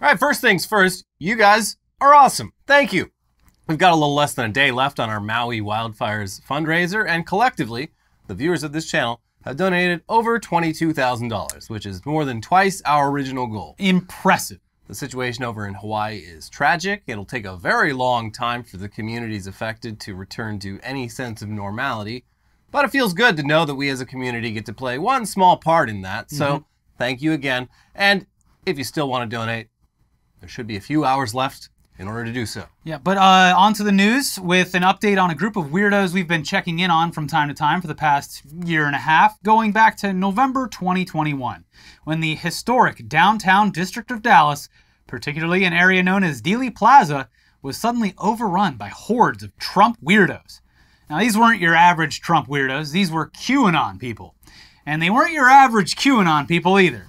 All right, first things first, you guys are awesome. Thank you. We've got a little less than a day left on our Maui wildfires fundraiser, and collectively, the viewers of this channel have donated over $22,000, which is more than twice our original goal. Impressive. The situation over in Hawaii is tragic. It'll take a very long time for the communities affected to return to any sense of normality, but it feels good to know that we as a community get to play one small part in that. So thank you again. And if you still want to donate, there should be a few hours left in order to do so. Yeah, but on to the news with an update on a group of weirdos we've been checking in on from time to time for the past year and a half, going back to November 2021, when the historic downtown district of Dallas, particularly an area known as Dealey Plaza, was suddenly overrun by hordes of Trump weirdos. Now, these weren't your average Trump weirdos, these were QAnon people. And they weren't your average QAnon people either.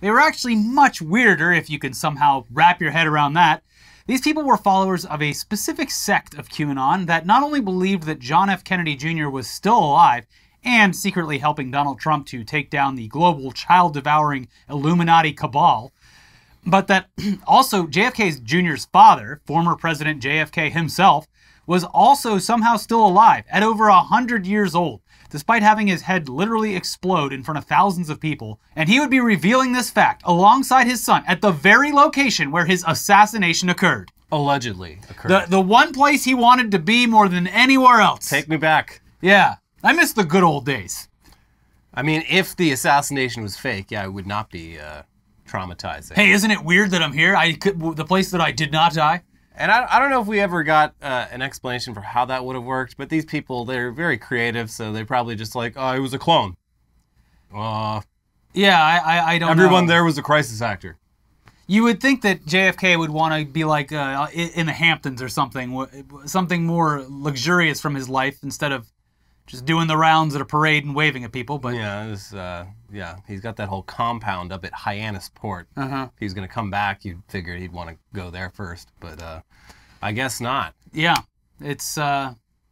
They were actually much weirder, if you can somehow wrap your head around that. These people were followers of a specific sect of QAnon that not only believed that John F. Kennedy Jr. was still alive and secretly helping Donald Trump to take down the global child-devouring Illuminati cabal, but that also JFK Jr.'s father, former President JFK himself, was also somehow still alive at over 100 years old, despite having his head literally explode in front of thousands of people, and he would be revealing this fact alongside his son at the very location where his assassination occurred. Allegedly occurred. The one place he wanted to be more than anywhere else. Take me back. Yeah, I miss the good old days. I mean, if the assassination was fake, yeah, it would not be traumatizing. Hey, isn't it weird that I'm here? The place that I did not die? And I don't know if we ever got an explanation for how that would have worked, but these people, they're very creative, so they probably just like, oh, it was a clone. Yeah, I don't know. Everyone there was a crisis actor. You would think that JFK would want to be like in the Hamptons or something more luxurious from his life instead of just doing the rounds at a parade and waving at people. But yeah, he's got that whole compound up at Hyannis Port. If he was going to come back, you'd figure he'd want to go there first, but I guess not. Yeah, it's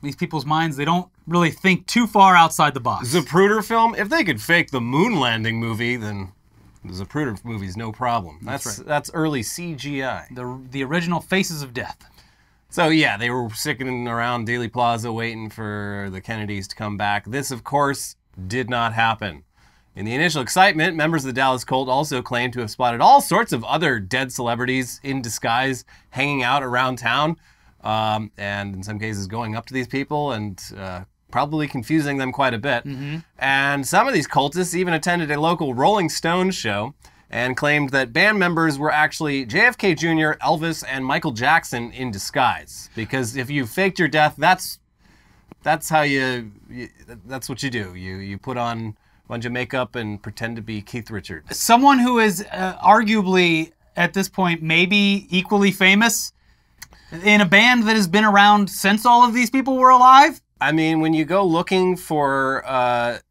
these people's minds, they don't really think too far outside the box. Zapruder film, if they could fake the moon landing movie, then the Zapruder movie's no problem. That's early CGI. The original Faces of Death. So yeah, they were sticking around Dealey Plaza waiting for the Kennedys to come back. This, of course, did not happen. In the initial excitement, members of the Dallas cult also claimed to have spotted all sorts of other dead celebrities in disguise hanging out around town, and in some cases going up to these people and probably confusing them quite a bit. And some of these cultists even attended a local Rolling Stones show and claimed that band members were actually JFK Jr., Elvis, and Michael Jackson in disguise. Because if you faked your death, that's how that's what you do. You put on a bunch of makeup and pretend to be Keith Richards. Someone who is arguably, at this point, maybe equally famous in a band that has been around since all of these people were alive? I mean, when you go looking for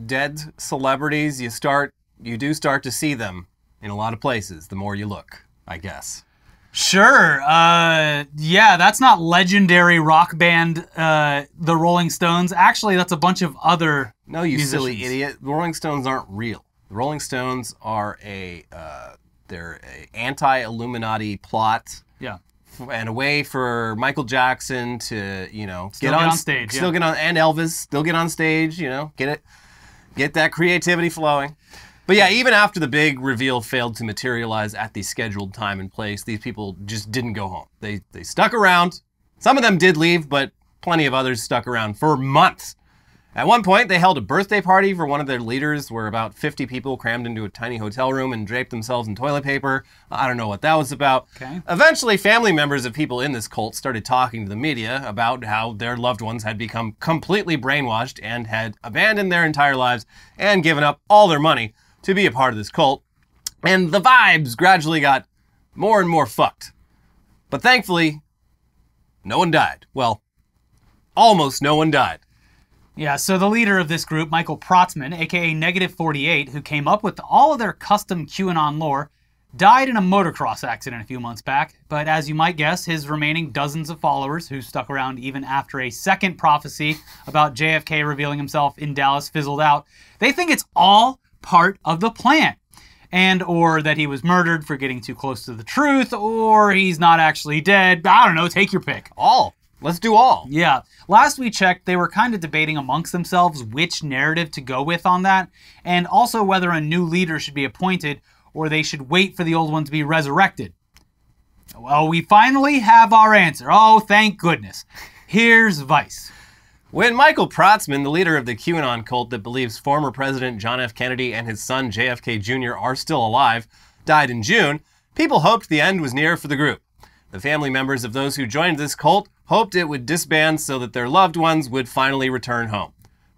dead celebrities, you do start to see them in a lot of places, the more you look, I guess. Sure. Yeah, that's not legendary rock band, the Rolling Stones. Actually, that's a bunch of other No, you musicians. silly idiot. The Rolling Stones aren't real. The Rolling Stones are they're a anti-Illuminati plot. Yeah. And a way for Michael Jackson to, get on stage. Still get on, and Elvis still get on stage, get that creativity flowing. But yeah, even after the big reveal failed to materialize at the scheduled time and place, these people just didn't go home. They stuck around. Some of them did leave, but plenty of others stuck around for months. At one point, they held a birthday party for one of their leaders where about 50 people crammed into a tiny hotel room and draped themselves in toilet paper. I don't know what that was about. Okay. Eventually, family members of people in this cult started talking to the media about how their loved ones had become completely brainwashed and had abandoned their entire lives and given up all their money to be a part of this cult. And the vibes gradually got more and more fucked. But thankfully, no one died. Well, almost no one died. Yeah, so the leader of this group, Michael Protzman, aka Negative 48, who came up with all of their custom QAnon lore, died in a motocross accident a few months back. But as you might guess, his remaining dozens of followers, who stuck around even after a second prophecy about JFK revealing himself in Dallas fizzled out, they think it's all part of the plan. and or that he was murdered for getting too close to the truth, or he's not actually dead. I don't know, take your pick. All. Let's do all. Yeah. Last we checked, they were kind of debating amongst themselves which narrative to go with on that, and also whether a new leader should be appointed or they should wait for the old one to be resurrected. Well, we finally have our answer. Oh, thank goodness. Here's Vice. When Michael Protzman, the leader of the QAnon cult that believes former President John F. Kennedy and his son JFK Jr. are still alive, died in June, people hoped the end was near for the group. The family members of those who joined this cult hoped it would disband so that their loved ones would finally return home.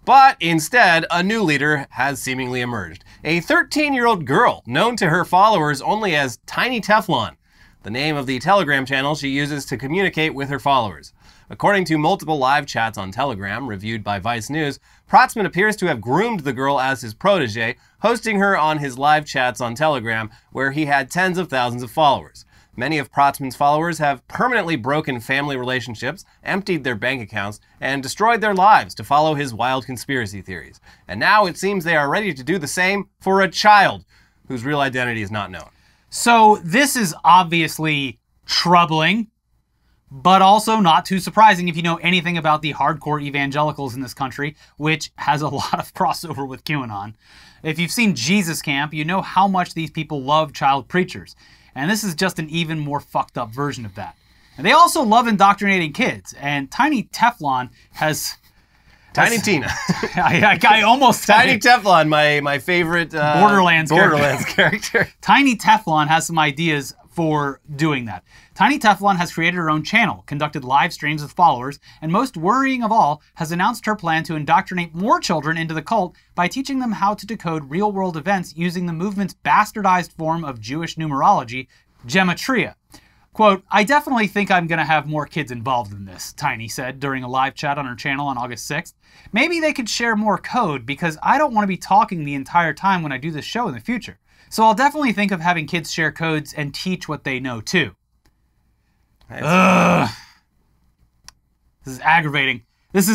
But instead, a new leader has seemingly emerged. A 13-year-old girl known to her followers only as Tiny Teflon, the name of the Telegram channel she uses to communicate with her followers. According to multiple live chats on Telegram, reviewed by Vice News, Protzman appears to have groomed the girl as his protege, hosting her on his live chats on Telegram, where he had tens of thousands of followers. Many of Protzman's followers have permanently broken family relationships, emptied their bank accounts, and destroyed their lives to follow his wild conspiracy theories. And now it seems they are ready to do the same for a child whose real identity is not known. So this is obviously troubling, but also not too surprising if you know anything about the hardcore evangelicals in this country, which has a lot of crossover with QAnon. If you've seen Jesus Camp, you know how much these people love child preachers. And this is just an even more fucked up version of that. And they also love indoctrinating kids. And Tiny Teflon has... Tiny Tina. I almost... Tiny Teflon, my favorite... Borderlands character. Tiny Teflon has some ideas for doing that. Tiny Teflon has created her own channel, conducted live streams with followers, and most worrying of all, has announced her plan to indoctrinate more children into the cult by teaching them how to decode real-world events using the movement's bastardized form of Jewish numerology, gematria. Quote, "I definitely think I'm going to have more kids involved in this," Tiny said during a live chat on her channel on August 6th. "Maybe they could share more code because I don't want to be talking the entire time when I do this show in the future. So I'll definitely think of having kids share codes and teach what they know too." Ugh. This is aggravating. This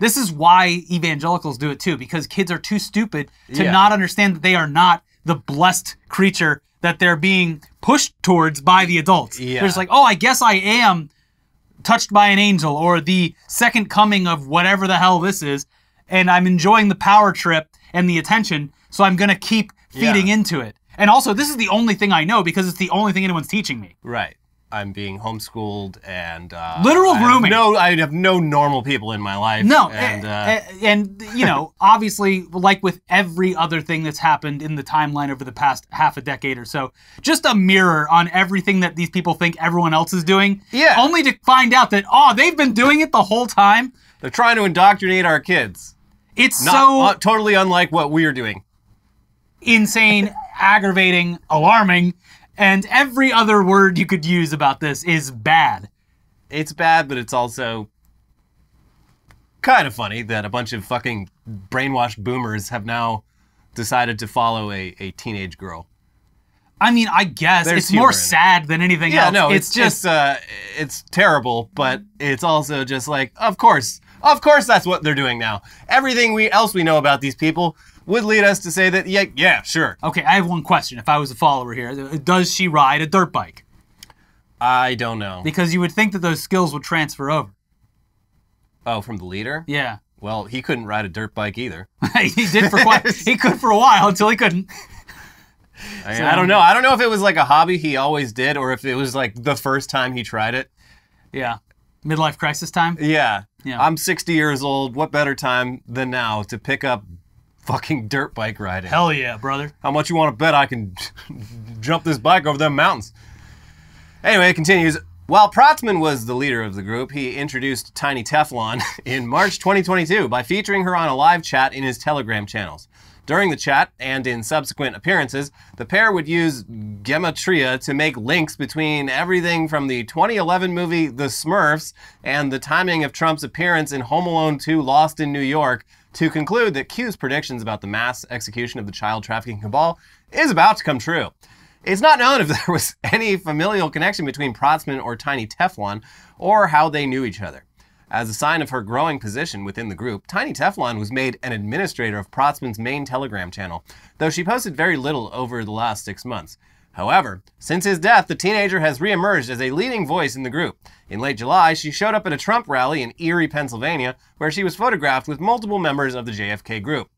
is why evangelicals do it too, because kids are too stupid to not understand that they are not the blessed creature that they're being pushed towards by the adults. Yeah. They're just like, oh, I guess I am touched by an angel or the second coming of whatever the hell this is, and I'm enjoying the power trip and the attention, so I'm going to keep feeding into it. And also, this is the only thing I know because it's the only thing anyone's teaching me. Right. I'm being homeschooled and... literal grooming. I have no normal people in my life. No, and you know, obviously, like with every other thing that's happened in the timeline over the past half a decade or so, just a mirror on everything that these people think everyone else is doing. Yeah. Only to find out that, oh, they've been doing it the whole time. They're trying to indoctrinate our kids. It's totally unlike what we're doing. Insane, aggravating, alarming, and every other word you could use about this is bad. It's bad, but it's also kind of funny that a bunch of fucking brainwashed boomers have now decided to follow a teenage girl. I mean, I guess it's more sad than anything else. Yeah, no, it's terrible, but it's also just like, of course that's what they're doing now. Everything else we know about these people would lead us to say that, yeah, sure. Okay, I have one question. If I was a follower here, does she ride a dirt bike? I don't know. Because you would think that those skills would transfer over. Oh, from the leader? Yeah. Well, he couldn't ride a dirt bike either. He did for quite. He could for a while until he couldn't. I don't know. I don't know if it was like a hobby he always did, or if it was like the first time he tried it. Yeah. Midlife crisis time? Yeah. I'm 60 years old. What better time than now to pick up fucking dirt bike riding? Hell yeah, brother. How much you want to bet I can jump this bike over them mountains? Anyway, it continues. While Protzman was the leader of the group, he introduced Tiny Teflon in March 2022 by featuring her on a live chat in his Telegram channels. During the chat, and in subsequent appearances, the pair would use gematria to make links between everything from the 2011 movie The Smurfs and the timing of Trump's appearance in Home Alone 2 Lost in New York to conclude that Q's predictions about the mass execution of the child trafficking cabal is about to come true. It's not known if there was any familial connection between Protzman or Tiny Teflon, or how they knew each other. As a sign of her growing position within the group, Tiny Teflon was made an administrator of Protzman's main Telegram channel, though she posted very little over the last 6 months. However, since his death, the teenager has reemerged as a leading voice in the group. In late July, she showed up at a Trump rally in Erie, Pennsylvania, where she was photographed with multiple members of the JFK group.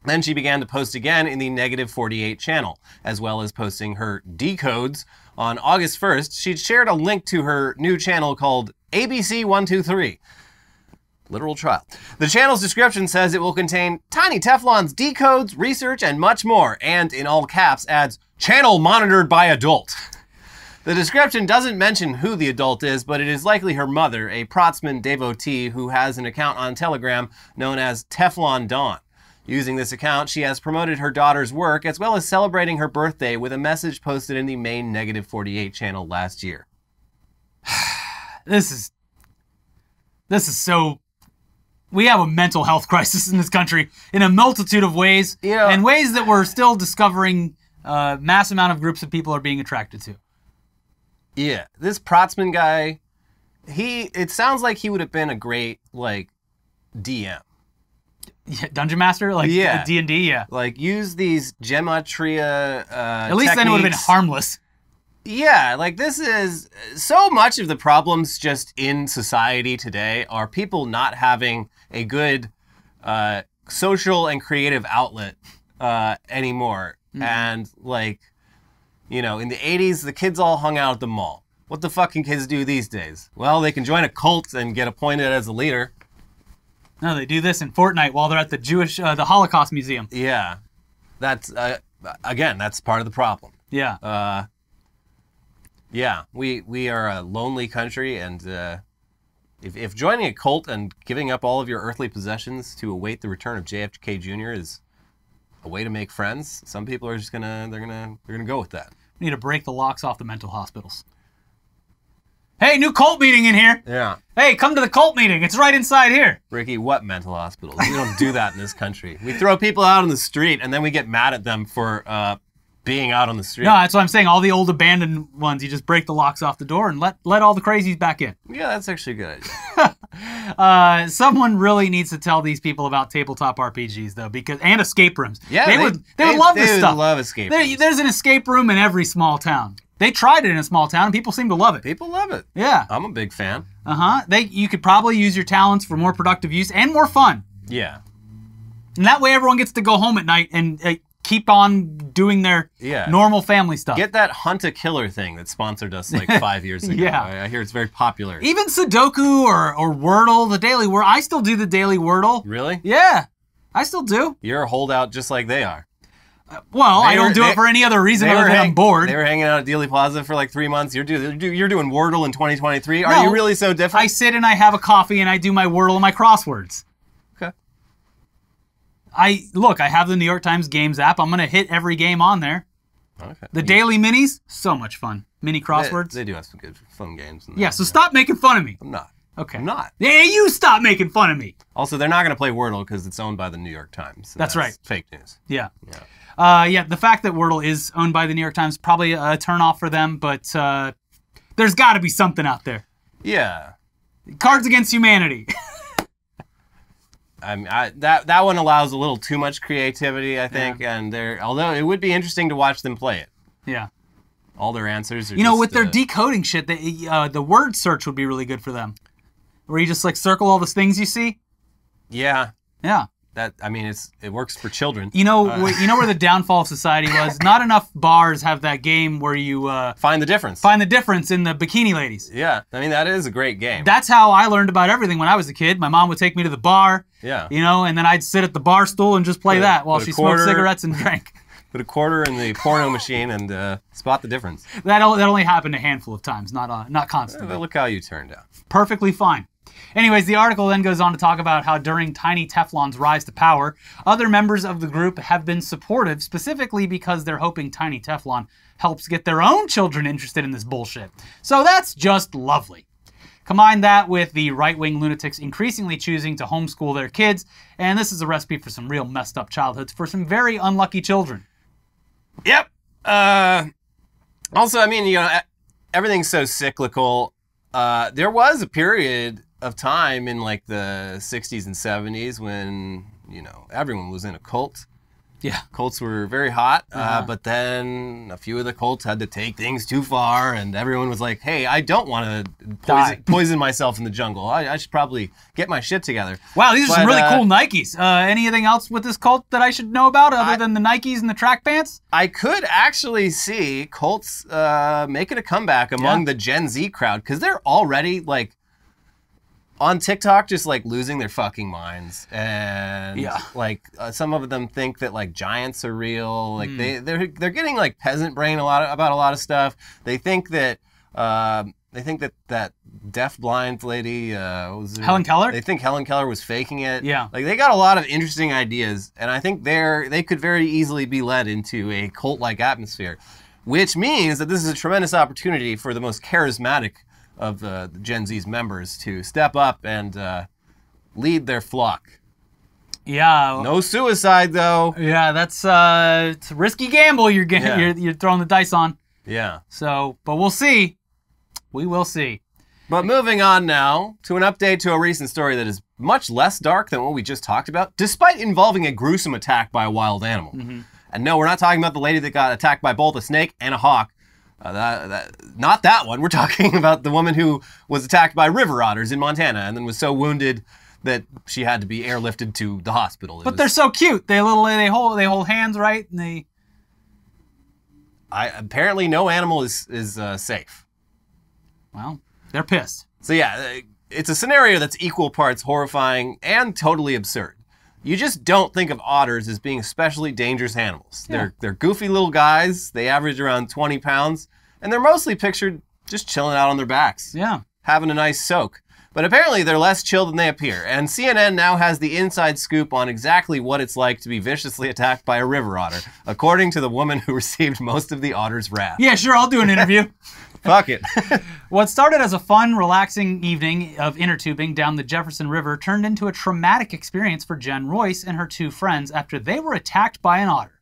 Then she began to post again in the -48 channel, as well as posting her decodes. On August 1st, she shared a link to her new channel called ABC123. Literal trial. The channel's description says it will contain Tiny Teflon's decodes, research, and much more, and in all caps adds, channel monitored by adult. The description doesn't mention who the adult is, but it is likely her mother, a Protzman devotee who has an account on Telegram known as Teflon Dawn. Using this account, she has promoted her daughter's work as well as celebrating her birthday with a message posted in the main -48 channel last year. This is so... We have a mental health crisis in this country in a multitude of ways, and ways that we're still discovering mass amount of groups of people are being attracted to. Yeah, this Protzman guy, it sounds like he would have been a great, like, DM. Yeah, Dungeon Master? Like D&D, yeah. Like, use these gematria At least then it would have been harmless. Yeah, like this is... So much of the problems just in society today are people not having a good social and creative outlet anymore. Mm-hmm. And, like, you know, in the 80s, the kids all hung out at the mall. What the fuck can kids do these days? Well, they can join a cult and get appointed as a leader. No, they do this in Fortnite while they're at the the Holocaust Museum. Yeah. That's, again, that's part of the problem. Yeah. Yeah, we are a lonely country, and if joining a cult and giving up all of your earthly possessions to await the return of JFK Jr. is a way to make friends, some people are just gonna go with that. We need to break the locks off the mental hospitals. Hey, new cult meeting in here. Yeah. Hey, come to the cult meeting. It's right inside here. Ricky, what mental hospitals? We don't do that in this country. We throw people out on the street, and then we get mad at them for being out on the street. No, that's what I'm saying. All the old abandoned ones, you just break the locks off the door and let all the crazies back in. Yeah, that's actually a good idea. Someone really needs to tell these people about tabletop RPGs, though, and escape rooms. Yeah, they would love this stuff. They would love escape rooms. There's an escape room in every small town. They tried it in a small town, and people seem to love it. People love it. Yeah. I'm a big fan. You could probably use your talents for more productive use and more fun. Yeah. And that way everyone gets to go home at night and keep on doing their normal family stuff. Get that Hunt-a-Killer thing that sponsored us like 5 years ago. Yeah. I hear it's very popular. Even Sudoku or Wordle, the daily Wordle. I still do the daily Wordle. Really? Yeah. I still do. You're a holdout just like they are. I don't do it for any other reason other than I'm bored. They were hanging out at Dealey Plaza for like 3 months. You're doing Wordle in 2023. Are you really so different? I sit and I have a coffee and I do my Wordle and my crosswords. Okay. I have the New York Times Games app. I'm going to hit every game on there. Okay. The daily minis, so much fun. Mini crosswords. They do have some good fun games. Yeah, so stop making fun of me. I'm not. Okay. I'm not. Yeah, you stop making fun of me. Also, they're not going to play Wordle because it's owned by the New York Times. That's right. Fake news. Yeah. The fact that Wordle is owned by the New York Times, probably a turnoff for them, but there's got to be something out there. Yeah. Cards Against Humanity. I mean, that one allows a little too much creativity, I think, and although it would be interesting to watch them play it. Yeah. All their answers are with their decoding shit, the word search would be really good for them. Where you just like circle all the things you see. Yeah. Yeah. It works for children. You know where the downfall of society was? Not enough bars have that game where you find the difference. Find the difference in the bikini ladies. Yeah, I mean that is a great game. That's how I learned about everything when I was a kid. My mom would take me to the bar. Yeah. And then I'd sit at the bar stool and just play that while she smoked cigarettes and drank. Put a quarter in the porno machine and spot the difference. That only happened a handful of times, not constantly. Look how you turned out. Perfectly fine. Anyways, the article then goes on to talk about how during Tiny Teflon's rise to power, other members of the group have been supportive, specifically because they're hoping Tiny Teflon helps get their own children interested in this bullshit. So that's just lovely. Combine that with the right-wing lunatics increasingly choosing to homeschool their kids, and this is a recipe for some real messed up childhoods for some very unlucky children. Yep. Also, I mean, everything's so cyclical. There was a period of time in like the 60s and 70s when, everyone was in a cult. Yeah. Cults were very hot, but then a few of the cults had to take things too far, and everyone was like, hey, I don't want to poison myself in the jungle. I should probably get my shit together. Wow, these are some really cool Nikes. Anything else with this cult that I should know about other than the Nikes and the track pants? I could actually see cults making a comeback among the Gen Z crowd, because they're already, like, on TikTok, just like losing their fucking minds, and like some of them think that like giants are real. Like they're getting like peasant brain about a lot of stuff. They think that that deaf blind lady was Helen Keller. They think Helen Keller was faking it. Yeah, like they got a lot of interesting ideas, and I think they could very easily be led into a cult-like atmosphere, which means that this is a tremendous opportunity for the most charismatic of the Gen Z's members to step up and lead their flock. Yeah. No suicide, though. Yeah, that's it's a risky gamble you're throwing the dice on. Yeah. So, but we'll see. We will see. But moving on now to an update to a recent story that is much less dark than what we just talked about, despite involving a gruesome attack by a wild animal. Mm-hmm. And no, we're not talking about the lady that got attacked by both a snake and a hawk. Not that one. We're talking about the woman who was attacked by river otters in Montana and then was so wounded that she had to be airlifted to the hospital. But they're so cute. They hold hands, right? And apparently no animal is safe. Well, they're pissed. So yeah, it's a scenario that's equal parts horrifying and totally absurd. You just don't think of otters as being especially dangerous animals. Yeah. They're goofy little guys. They average around 20 pounds, and they're mostly pictured just chilling out on their backs. Yeah. Having a nice soak. But apparently they're less chill than they appear, and CNN now has the inside scoop on exactly what it's like to be viciously attacked by a river otter, according to the woman who received most of the otter's wrath. Yeah, sure, I'll do an interview. Fuck it. What started as a fun, relaxing evening of inner tubing down the Jefferson River turned into a traumatic experience for Jen Royce and her two friends after they were attacked by an otter.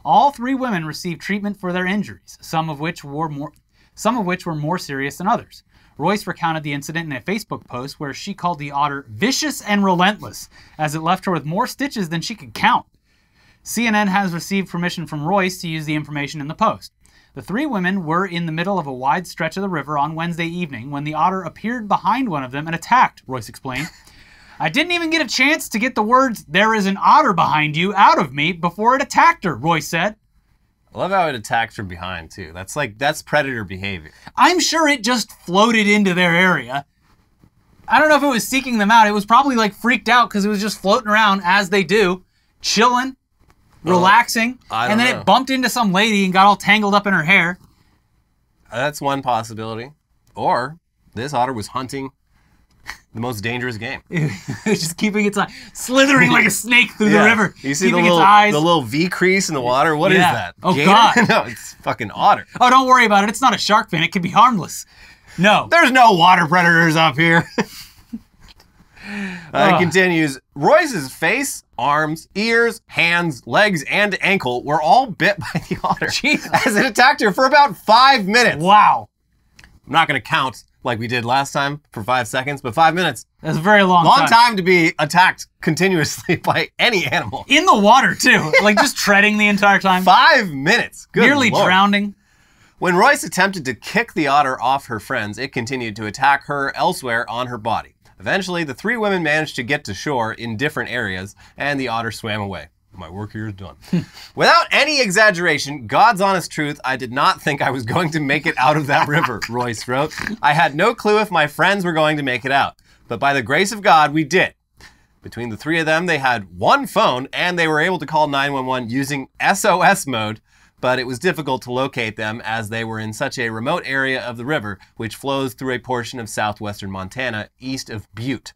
All three women received treatment for their injuries, some of which were more serious than others. Royce recounted the incident in a Facebook post where she called the otter vicious and relentless, as it left her with more stitches than she could count. CNN has received permission from Royce to use the information in the post. The three women were in the middle of a wide stretch of the river on Wednesday evening when the otter appeared behind one of them and attacked, Royce explained. I didn't even get a chance to get the words, "there is an otter behind you," out of me before it attacked her, Royce said. I love how it attacked from behind, too. That's predator behavior. I'm sure it just floated into their area. I don't know if it was seeking them out. It was probably like freaked out because it was just floating around as they do, chilling, relaxing, and then it bumped into some lady and got all tangled up in her hair. That's one possibility. Or this otter was hunting the most dangerous game. Just keeping its eye, slithering like a snake through the river. You see the little V crease in the water? What is that? Oh, gator? God. No, it's fucking otter. Oh, don't worry about it. It's not a shark fin. It can be harmless. No. There's no water predators up here. It continues. Royce's face, arms, ears, hands, legs, and ankle were all bit by the otter. Jesus. As it attacked her for about 5 minutes. Wow. I'm not going to count like we did last time for 5 seconds, but 5 minutes. That's a very long time to be attacked continuously by any animal. In the water, too. Like just treading the entire time. 5 minutes. Good Nearly Lord. drowning. When Royce attempted to kick the otter off her friends, it continued to attack her elsewhere on her body. Eventually, the three women managed to get to shore in different areas, and the otter swam away. My work here is done. Without any exaggeration, God's honest truth, I did not think I was going to make it out of that river, Royce wrote. I had no clue if my friends were going to make it out, but by the grace of God, we did. Between the three of them, they had one phone, and they were able to call 911 using SOS mode, but it was difficult to locate them as they were in such a remote area of the river, which flows through a portion of southwestern Montana, east of Butte.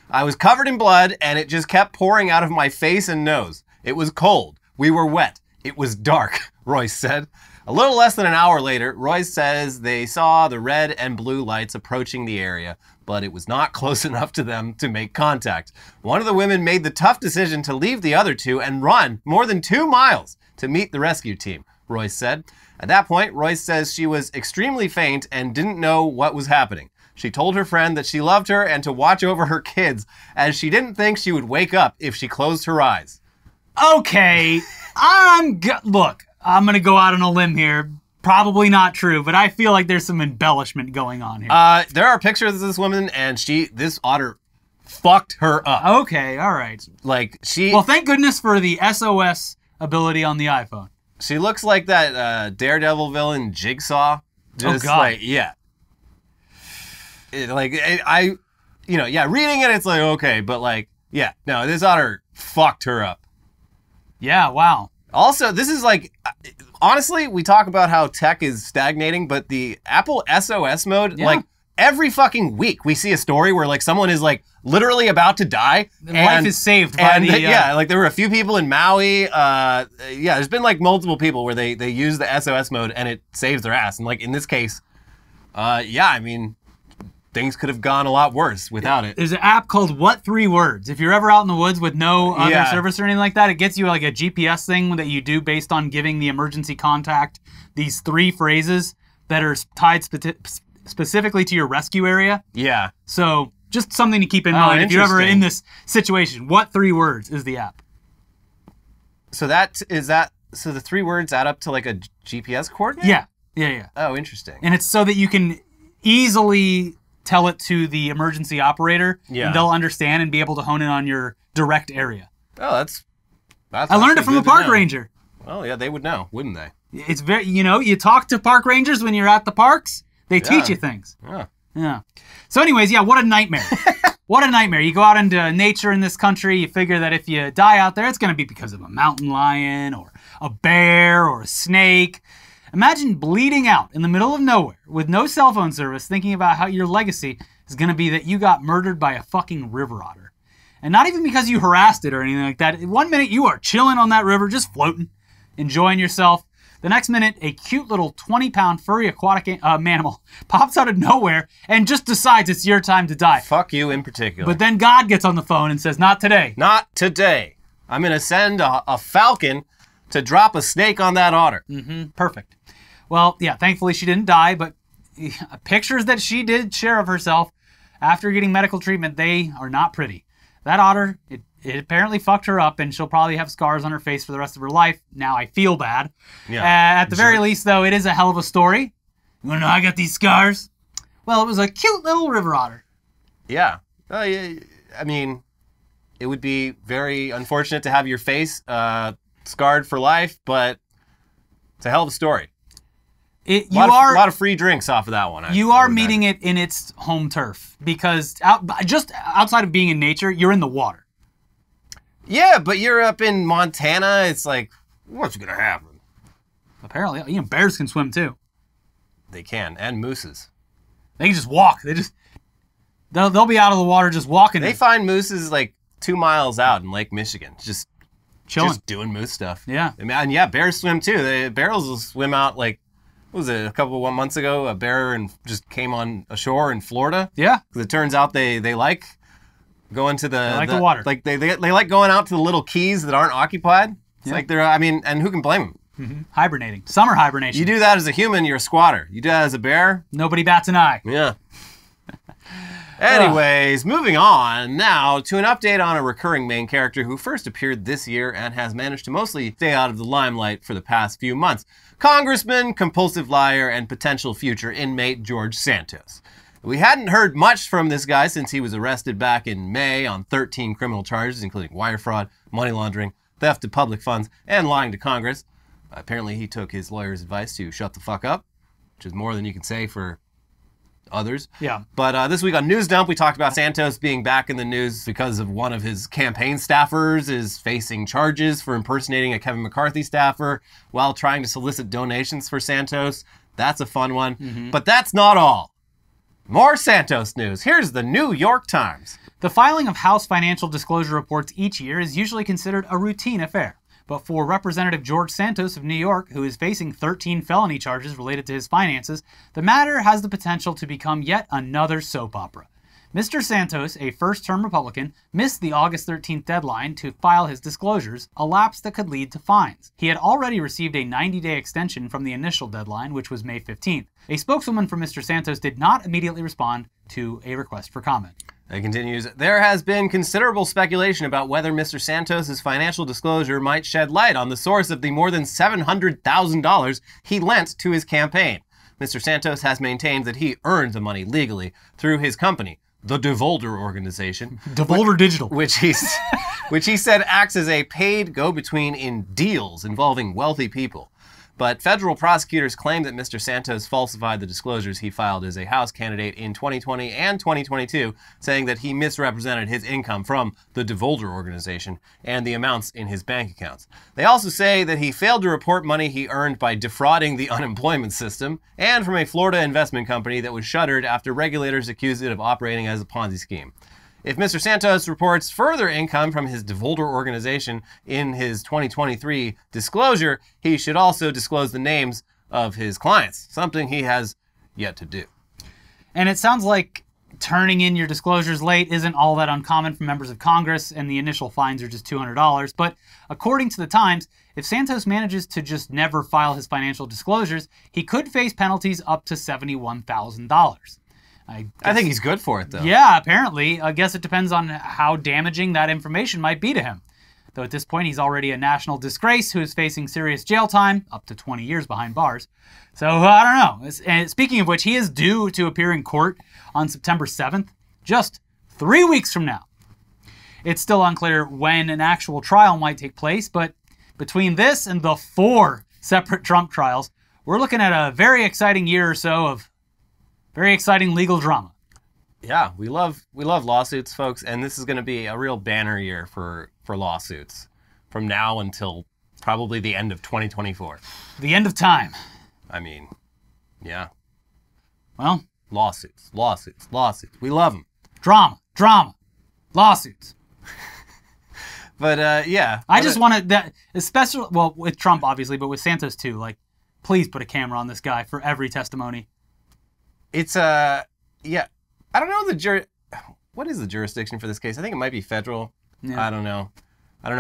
I was covered in blood, and it just kept pouring out of my face and nose. It was cold. We were wet. It was dark, Royce said. A little less than an hour later, Royce says they saw the red and blue lights approaching the area, but it was not close enough to them to make contact. One of the women made the tough decision to leave the other two and run more than 2 miles to meet the rescue team, Royce said. At that point, Royce says she was extremely faint and didn't know what was happening. She told her friend that she loved her and to watch over her kids, as she didn't think she would wake up if she closed her eyes. Okay, look, I'm going to go out on a limb here. Probably not true, but I feel like there's some embellishment going on here. There are pictures of this woman, and this otter fucked her up. Okay, all right. Well, thank goodness for the SOS ability on the iPhone. She looks like that Daredevil villain Jigsaw. Just God. Yeah. Reading it, it's like, okay, but no, this otter fucked her up. Yeah, wow. Also, this is honestly, we talk about how tech is stagnating, but the Apple SOS mode, every fucking week we see a story where someone is literally about to die. And life is saved by there were a few people in Maui. There's been multiple people where they use the SOS mode and it saves their ass. And in this case, things could have gone a lot worse without it. There's an app called What 3 Words. If you're ever out in the woods with no other service or anything like that, it gets you a GPS thing that you do based on giving the emergency contact these 3 phrases that are tied specifically to your rescue area. Yeah. So just something to keep in mind if you're ever in this situation. What 3 Words is the app. So so the 3 words add up to a GPS coordinate? Yeah. Oh, interesting. And it's so that you can easily tell it to the emergency operator, and they'll understand and be able to hone in on your direct area. Oh, that's I learned it from a park ranger. Well, yeah, they would know, wouldn't they? It's very, you talk to park rangers when you're at the parks. They teach you things. Yeah. So anyways, what a nightmare. What a nightmare. You go out into nature in this country, you figure that if you die out there, it's going to be because of a mountain lion or a bear or a snake. Imagine bleeding out in the middle of nowhere with no cell phone service, thinking about how your legacy is going to be that you got murdered by a fucking river otter. And not even because you harassed it or anything like that. 1 minute you are chilling on that river, just floating, enjoying yourself. The next minute, a cute little 20-pound furry aquatic mammal pops out of nowhere and just decides it's your time to die. Fuck you in particular. But then God gets on the phone and says, not today. Not today. I'm going to send a falcon to drop a snake on that otter. Mm-hmm. Perfect. Well, thankfully she didn't die, but pictures that she did share of herself after getting medical treatment, they are not pretty. That otter, it apparently fucked her up, and she'll probably have scars on her face for the rest of her life. Now I feel bad. Yeah. At the very least, though, it is a hell of a story. You want to know how I got these scars? Well, it was a cute little river otter. Yeah. I mean, it would be very unfortunate to have your face scarred for life, but it's a hell of a story. A lot of free drinks off of that one. You are meeting it in its home turf because just outside of being in nature, you're in the water. Yeah, but you're up in Montana. It's what's going to happen? Apparently, bears can swim too. They can, and mooses. They can just walk. They'll be out of the water just walking. They find mooses 2 miles out in Lake Michigan, just chilling, just doing moose stuff. Yeah, and bears swim too. The bears will swim out what was it, a couple of months ago, a bear just came on ashore in Florida. Yeah. Because it turns out they like going to the water. They like going out to the little keys that aren't occupied. It's and who can blame them? Mm-hmm. Hibernating. Summer hibernation. You do that as a human, you're a squatter. You do that as a bear. Nobody bats an eye. Yeah. Anyways, moving on now to an update on a recurring main character who first appeared this year and has managed to mostly stay out of the limelight for the past few months. Congressman, compulsive liar, and potential future inmate George Santos. We hadn't heard much from this guy since he was arrested back in May on 13 criminal charges, including wire fraud, money laundering, theft of public funds, and lying to Congress. Apparently, he took his lawyer's advice to shut the fuck up, which is more than you can say for others. Yeah. But this week on News Dump, we talked about Santos being back in the news because of one of his campaign staffers is facing charges for impersonating a Kevin McCarthy staffer while trying to solicit donations for Santos. That's a fun one. Mm-hmm. But that's not all. More Santos news. Here's the New York Times. The filing of House financial disclosure reports each year is usually considered a routine affair. But for Representative George Santos of New York, who is facing 13 felony charges related to his finances, the matter has the potential to become yet another soap opera. Mr. Santos, a first-term Republican, missed the August 13th deadline to file his disclosures, a lapse that could lead to fines. He had already received a 90-day extension from the initial deadline, which was May 15th. A spokeswoman for Mr. Santos did not immediately respond to a request for comment. It continues, there has been considerable speculation about whether Mr. Santos' financial disclosure might shed light on the source of the more than $700,000 he lent to his campaign. Mr. Santos has maintained that he earned the money legally through his company, the Devolder Organization. Devolder Digital. Which he said acts as a paid go-between in deals involving wealthy people. But federal prosecutors claim that Mr. Santos falsified the disclosures he filed as a House candidate in 2020 and 2022, saying that he misrepresented his income from the Devolder Organization and the amounts in his bank accounts. They also say that he failed to report money he earned by defrauding the unemployment system and from a Florida investment company that was shuttered after regulators accused it of operating as a Ponzi scheme. If Mr. Santos reports further income from his Devolder Organization in his 2023 disclosure, he should also disclose the names of his clients, something he has yet to do. And it sounds like turning in your disclosures late isn't all that uncommon for members of Congress, and the initial fines are just $200. But according to the Times, if Santos manages to just never file his financial disclosures, he could face penalties up to $71,000. I think he's good for it, though. Yeah, apparently. I guess it depends on how damaging that information might be to him. Though at this point, he's already a national disgrace who is facing serious jail time, up to 20 years behind bars. So, I don't know. And speaking of which, he is due to appear in court on September 7th, just 3 weeks from now. It's still unclear when an actual trial might take place, but between this and the 4 separate Trump trials, we're looking at a very exciting year or so of very exciting legal drama. Yeah, we love lawsuits, folks, and this is going to be a real banner year for lawsuits from now until probably the end of 2024. The end of time. I mean, yeah. Well, lawsuits. We love them. Drama, lawsuits. But yeah. I just wanted that, especially, well, with Trump obviously, but with Santos too. Like, please put a camera on this guy for every testimony. It's yeah. I don't know what is the jurisdiction for this case? I think it might be federal. Yeah. I don't know.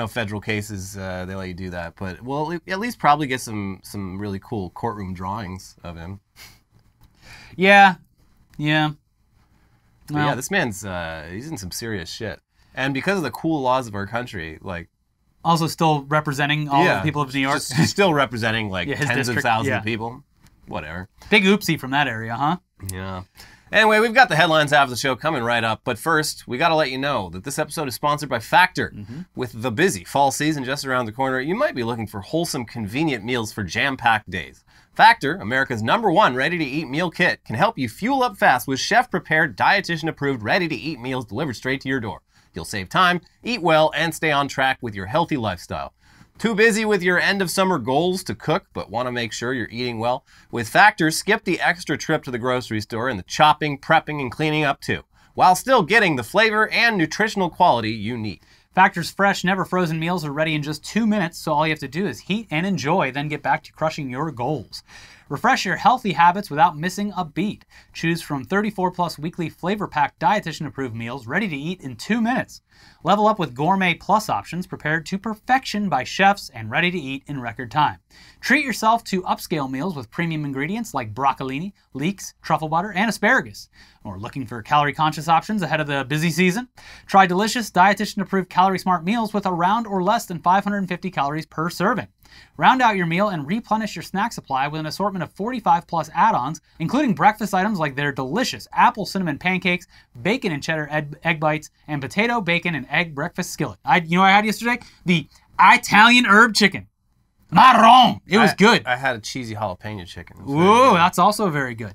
Federal cases, they let you do that, but we'll at least probably get some really cool courtroom drawings of him. Yeah. Well, yeah, this man's he's in some serious shit, and because of the cool laws of our country, like. Also, still representing all the people of New York. He's still representing like tens district, of thousands of people. Whatever. Big oopsie from that area, huh? Yeah. Anyway, we've got the headlines half of the show coming right up, but first, we got to let you know that this episode is sponsored by Factor. With the busy fall season just around the corner, you might be looking for wholesome, convenient meals for jam-packed days. Factor, America's #1 ready-to-eat meal kit, can help you fuel up fast with chef-prepared, dietitian-approved, ready-to-eat meals delivered straight to your door. You'll save time, eat well, and stay on track with your healthy lifestyle. Too busy with your end-of-summer goals to cook, but want to make sure you're eating well? With Factor, skip the extra trip to the grocery store and the chopping, prepping, and cleaning up too, while still getting the flavor and nutritional quality you need. Factor's fresh, never frozen meals are ready in just 2 minutes, so all you have to do is heat and enjoy, then get back to crushing your goals. Refresh your healthy habits without missing a beat. Choose from 34+ weekly flavor-packed, dietitian-approved meals ready to eat in 2 minutes. Level up with gourmet plus options prepared to perfection by chefs and ready to eat in record time. Treat yourself to upscale meals with premium ingredients like broccolini, leeks, truffle butter, and asparagus. Or looking for calorie-conscious options ahead of the busy season? Try delicious, dietitian-approved calorie-smart meals with around or less than 550 calories per serving. Round out your meal and replenish your snack supply with an assortment of 45+ add-ons, including breakfast items like their delicious apple cinnamon pancakes, bacon and cheddar egg bites, and potato, bacon, and egg breakfast skillet. You know what I had yesterday? The Italian herb chicken. Not wrong. It was good. I had a cheesy jalapeno chicken. Ooh, that's also very good.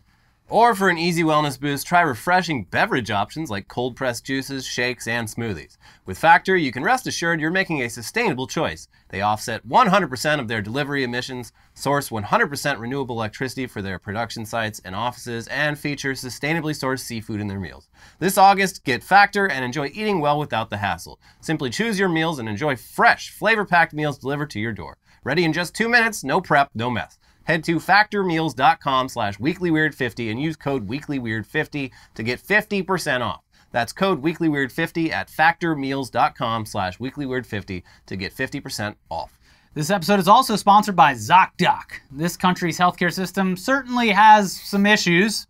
Or for an easy wellness boost, try refreshing beverage options like cold-pressed juices, shakes, and smoothies. With Factor, you can rest assured you're making a sustainable choice. They offset 100% of their delivery emissions, source 100% renewable electricity for their production sites and offices, and feature sustainably sourced seafood in their meals. This August, get Factor and enjoy eating well without the hassle. Simply choose your meals and enjoy fresh, flavor-packed meals delivered to your door. Ready in just 2 minutes, no prep, no mess. Head to factormeals.com/weeklyweird50 and use code weeklyweird50 to get 50% off. That's code weeklyweird50 at factormeals.com/weeklyweird50 to get 50% off. This episode is also sponsored by ZocDoc. This country's healthcare system certainly has some issues.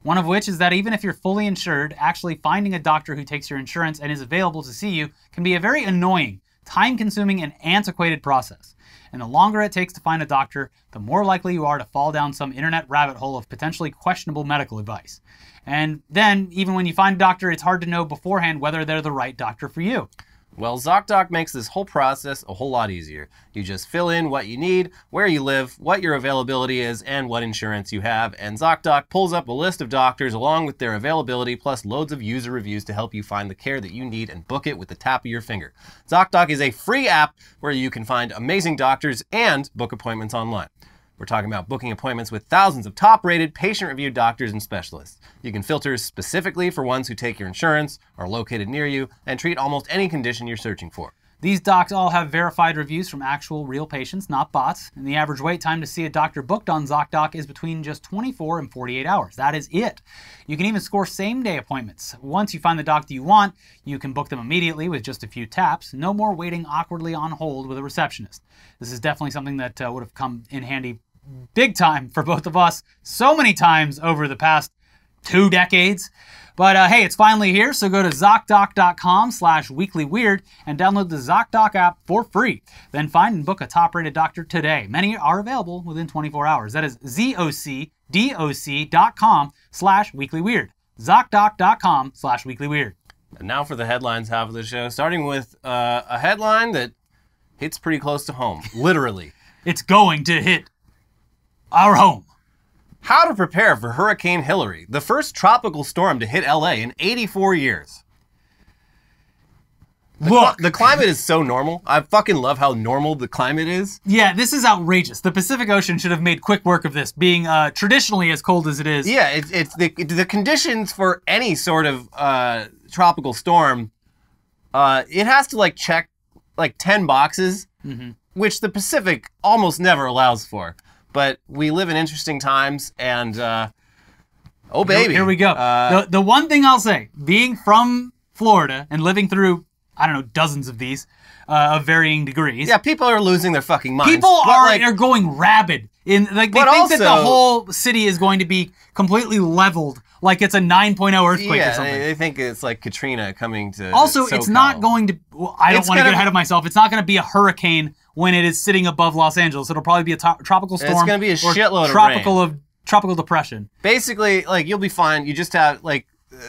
One of which is that even if you're fully insured, actually finding a doctor who takes your insurance and is available to see you can be a very annoying, time-consuming, and antiquated process. And the longer it takes to find a doctor, the more likely you are to fall down some internet rabbit hole of potentially questionable medical advice. And then, even when you find a doctor, it's hard to know beforehand whether they're the right doctor for you. Well, ZocDoc makes this whole process a whole lot easier. You just fill in what you need, where you live, what your availability is, and what insurance you have, and ZocDoc pulls up a list of doctors along with their availability, plus loads of user reviews to help you find the care that you need and book it with the tap of your finger. ZocDoc is a free app where you can find amazing doctors and book appointments online. We're talking about booking appointments with thousands of top-rated, patient-reviewed doctors and specialists. You can filter specifically for ones who take your insurance, are located near you, and treat almost any condition you're searching for. These docs all have verified reviews from actual real patients, not bots, and the average wait time to see a doctor booked on ZocDoc is between just 24 and 48 hours. That is it. You can even score same-day appointments. Once you find the doctor you want, you can book them immediately with just a few taps. No more waiting awkwardly on hold with a receptionist. This is definitely something that would have come in handy big time for both of us so many times over the past 2 decades. But hey, it's finally here, so go to ZocDoc.com/weeklyweird and download the ZocDoc app for free. Then find and book a top-rated doctor today. Many are available within 24 hours. That is ZocDoc.com/weeklyweird. ZocDoc.com/weeklyweird. And now for the headlines half of the show, starting with a headline that hits pretty close to home, literally. It's going to hit our home. How to prepare for Hurricane Hillary, the first tropical storm to hit LA in 84 years. The climate is so normal. I fucking love how normal the climate is. Yeah, this is outrageous. The Pacific Ocean should have made quick work of this, being traditionally as cold as it is. Yeah, it's the conditions for any sort of tropical storm. It has to like check like 10 boxes, which the Pacific almost never allows for. But we live in interesting times, and oh baby, here we go. The one thing I'll say, being from Florida and living through, I don't know, dozens of these of varying degrees. Yeah, people are losing their fucking minds. People are going rabid. They think that the whole city is going to be completely leveled, like it's a 9.0 earthquake or something. They think it's like Katrina coming to Also, SoCal. It's not going to, I don't want to get ahead of myself, it's not going to be a hurricane when it is sitting above Los Angeles. It'll probably be a tropical storm. It's going to be a shitload of rain. Tropical depression. Basically, like, you'll be fine. You just have, like,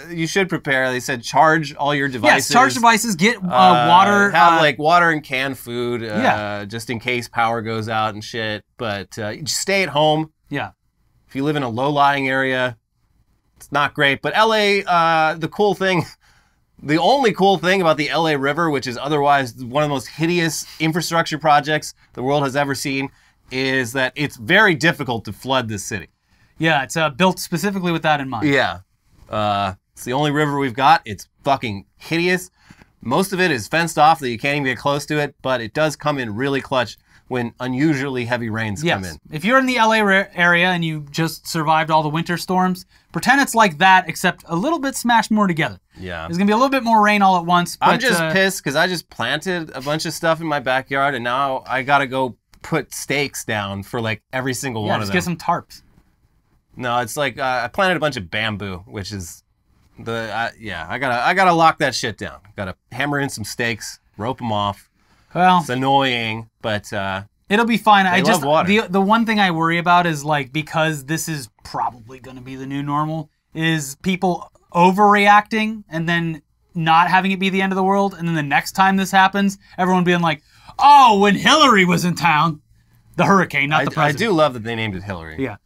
you should prepare. They said charge all your devices. Yes, charge devices, get water. Have, like, water and canned food just in case power goes out and shit. But just stay at home. Yeah. If you live in a low-lying area, it's not great. But LA, the only cool thing about the LA River, which is otherwise one of the most hideous infrastructure projects the world has ever seen, is that it's very difficult to flood this city. Yeah, it's built specifically with that in mind. Yeah. It's the only river we've got. It's fucking hideous. Most of it is fenced off that you can't even get close to it, but it does come in really clutch when unusually heavy rains come in. If you're in the LA area and you just survived all the winter storms, pretend it's like that, except a little bit smashed more together. Yeah. There's going to be a little bit more rain all at once. But, I'm just pissed because I just planted a bunch of stuff in my backyard, and now I got to go put stakes down for like every single one of them. Just get some tarps. No, it's like I planted a bunch of bamboo, which is I gotta lock that shit down. Gotta hammer in some stakes, rope them off. Well, it's annoying, but it'll be fine. Love water. The one thing I worry about is like, because this is probably going to be the new normal, is people overreacting and then not having it be the end of the world, and then the next time this happens, everyone being like, "Oh, when Hillary was in town." The hurricane, not the president. I do love that they named it Hillary. Yeah.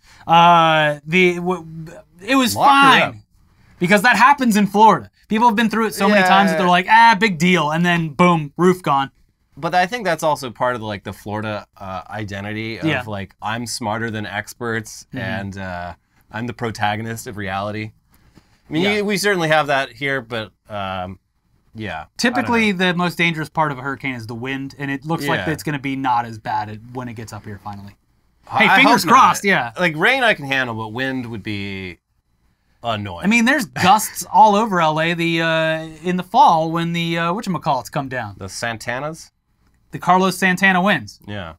It was fine. Because that happens in Florida. People have been through it so many times that they're like, big deal. And then, boom, roof gone. But I think that's also part of the Florida identity of like, I'm smarter than experts and I'm the protagonist of reality. I mean, we certainly have that here, but yeah. Typically, the most dangerous part of a hurricane is the wind, and it looks like it's going to be not as bad when it gets up here finally. Hey, fingers crossed, yeah. Like, rain I can handle, but wind would be annoying. I mean, there's gusts all over LA in the fall when the, whatchamacallits come down. The Santanas? The Carlos Santana winds. Yeah.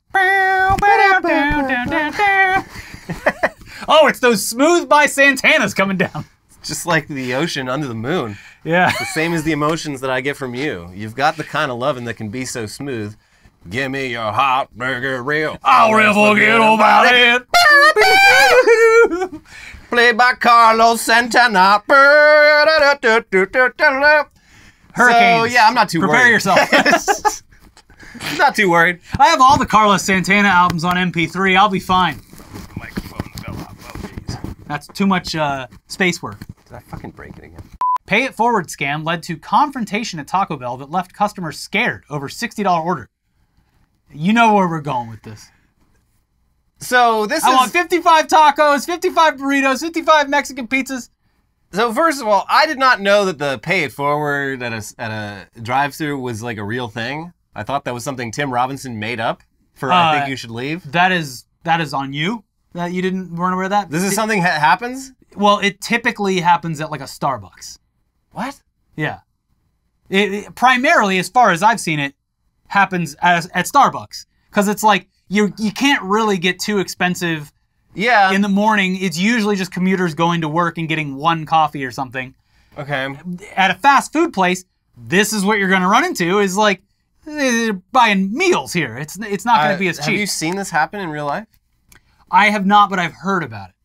Oh, it's those smooth by Santanas coming down. Just like the ocean under the moon. Yeah. The same as the emotions that I get from you. You've got the kind of loving that can be so smooth. Give me your hot burger reel. I'll never forget about it. Played by Carlos Santana. Hurricanes. So, yeah, I'm not too worried. Prepare yourself. Not too worried. I have all the Carlos Santana albums on MP3. I'll be fine. The microphone fell off. Oh, jeez. That's too much space work. Did I fucking break it again? Pay it forward scam led to confrontation at Taco Bell that left customers scared over $60 order. You know where we're going with this. So this I want 55 tacos, 55 burritos, 55 Mexican pizzas. So first of all, I did not know that the pay it forward at a drive-thru was like a real thing. I thought that was something Tim Robinson made up for I Think You Should Leave. That is on you. That you weren't aware of that? This is something that happens? Well, it typically happens at like a Starbucks. What? Yeah. It primarily, as far as I've seen it, happens at Starbucks. Because it's like, you can't really get too expensive in the morning. It's usually just commuters going to work and getting one coffee or something. Okay. At a fast food place, this is what you're going to run into, is like, buying meals here. It's not going to be as cheap. Have you seen this happen in real life? I have not, but I've heard about it.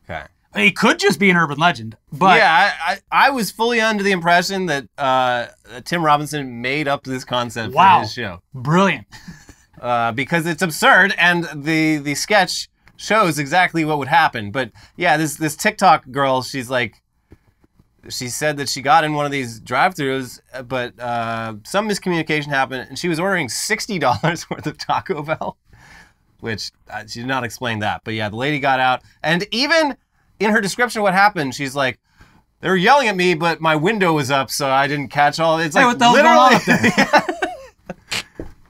Okay. It could just be an urban legend, but yeah, I was fully under the impression that Tim Robinson made up this concept for his show. Brilliant. Because it's absurd, and the sketch shows exactly what would happen. But yeah, this TikTok girl, she said that she got in one of these drive-thrus, but some miscommunication happened, and she was ordering $60 worth of Taco Bell, which she did not explain that. But yeah, the lady got out, and even in her description of what happened, she's like, they were yelling at me, but my window was up, so I didn't catch all. It's hey, like what the hell's going on up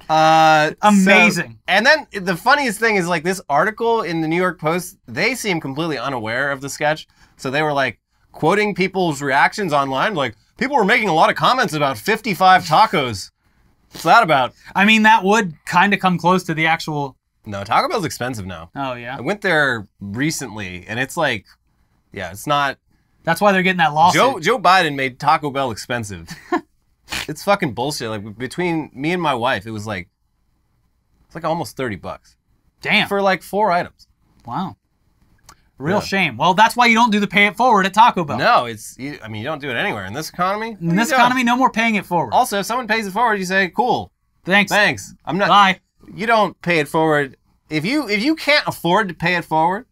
there? Amazing. So, and then the funniest thing is, like, this article in the New York Post, they seem completely unaware of the sketch. So they were like quoting people's reactions online, like, people were making a lot of comments about 55 tacos. What's that about? I mean, that would kind of come close to the actual. No, Taco Bell's expensive now. Oh, yeah? I went there recently, and it's like, yeah, it's not. That's why they're getting that lawsuit. Joe Biden made Taco Bell expensive. It's fucking bullshit. Like, between me and my wife, it's like almost $30. Damn. For like 4 items. Wow. Real shame. Well, that's why you don't do the pay it forward at Taco Bell. No, you don't do it anywhere. In this economy? In this economy, no more paying it forward. Also, if someone pays it forward, you say, cool. Thanks. I'm not. Bye. You don't pay it forward. If you can't afford to pay it forward,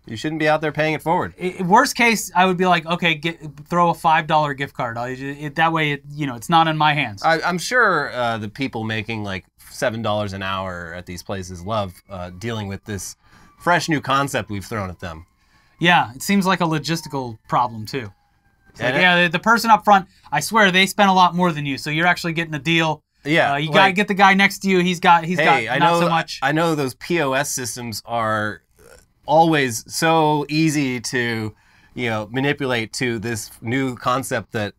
you shouldn't be out there paying it forward. Worst case, I would be like, okay, throw a $5 gift card. That way, it's not in my hands. I'm sure the people making like $7 an hour at these places love dealing with this fresh new concept we've thrown at them. Yeah, it seems like a logistical problem too. Like, the person up front, I swear they spent a lot more than you, so you're actually getting a deal. Yeah, you gotta get the guy next to you. He's got not so much. I know those POS systems are always so easy to, manipulate to this new concept that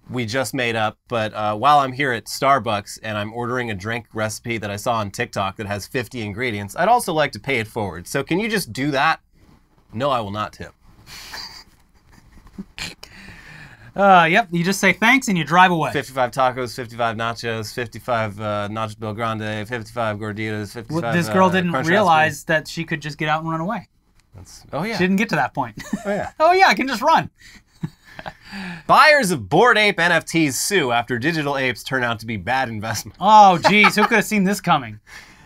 we just made up. But while I'm here at Starbucks and I'm ordering a drink recipe that I saw on TikTok that has 50 ingredients, I'd also like to pay it forward. So can you just do that? No, I will not tip. Yep, you just say thanks and you drive away. 55 tacos, 55 nachos, 55 nachos Bill Grande, 55 gorditas, 55 This girl didn't realize that she could just get out and run away. Oh, yeah. She didn't get to that point. Oh, yeah. Oh, yeah, I can just run. Buyers of Bored Ape NFTs sue after digital apes turn out to be bad investments. Oh, geez, who could have seen this coming?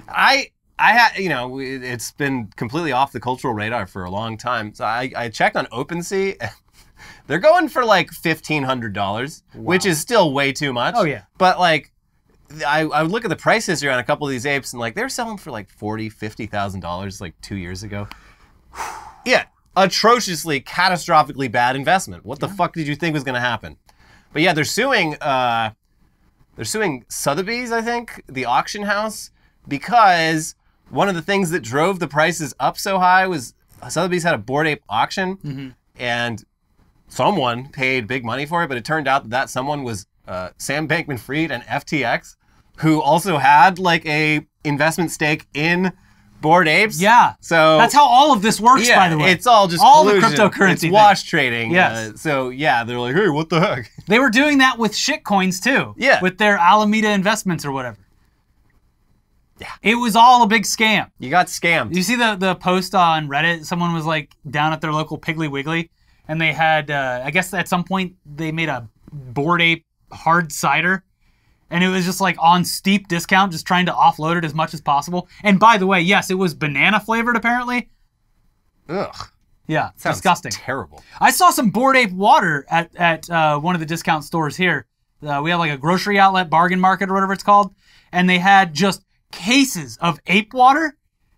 I had, it's been completely off the cultural radar for a long time. So I checked on OpenSea. They're going for like $1,500, which is still way too much. Oh, yeah. But like, I would look at the price history on a couple of these apes, and like they're selling for like $40,000, $50,000 like 2 years ago. Yeah, atrociously, catastrophically bad investment. What the fuck did you think was going to happen? But yeah, they're suing Sotheby's, I think, the auction house, because one of the things that drove the prices up so high was Sotheby's had a Bored Ape auction, and someone paid big money for it, but it turned out that someone was Sam Bankman-Fried and FTX, who also had like a investment stake in Bored apes? Yeah. So that's how all of this works, yeah, by the way. it's all just all collusion. the cryptocurrency It's thing. wash trading. Yes. So yeah, they're like, hey, what the heck? They were doing that with shit coins too. Yeah. With their Alameda investments or whatever. Yeah. It was all a big scam. You got scammed. You see the post on Reddit? Someone was like down at their local Piggly Wiggly, and they had, I guess at some point, they made a Bored Ape hard cider, and it was just like on steep discount, just trying to offload it as much as possible. And by the way, yes, it was banana flavored apparently. Ugh. Yeah, Sounds disgusting. terrible. I saw some Bored Ape water at one of the discount stores here. We have like a grocery outlet, bargain market or whatever it's called, and they had just cases of ape water,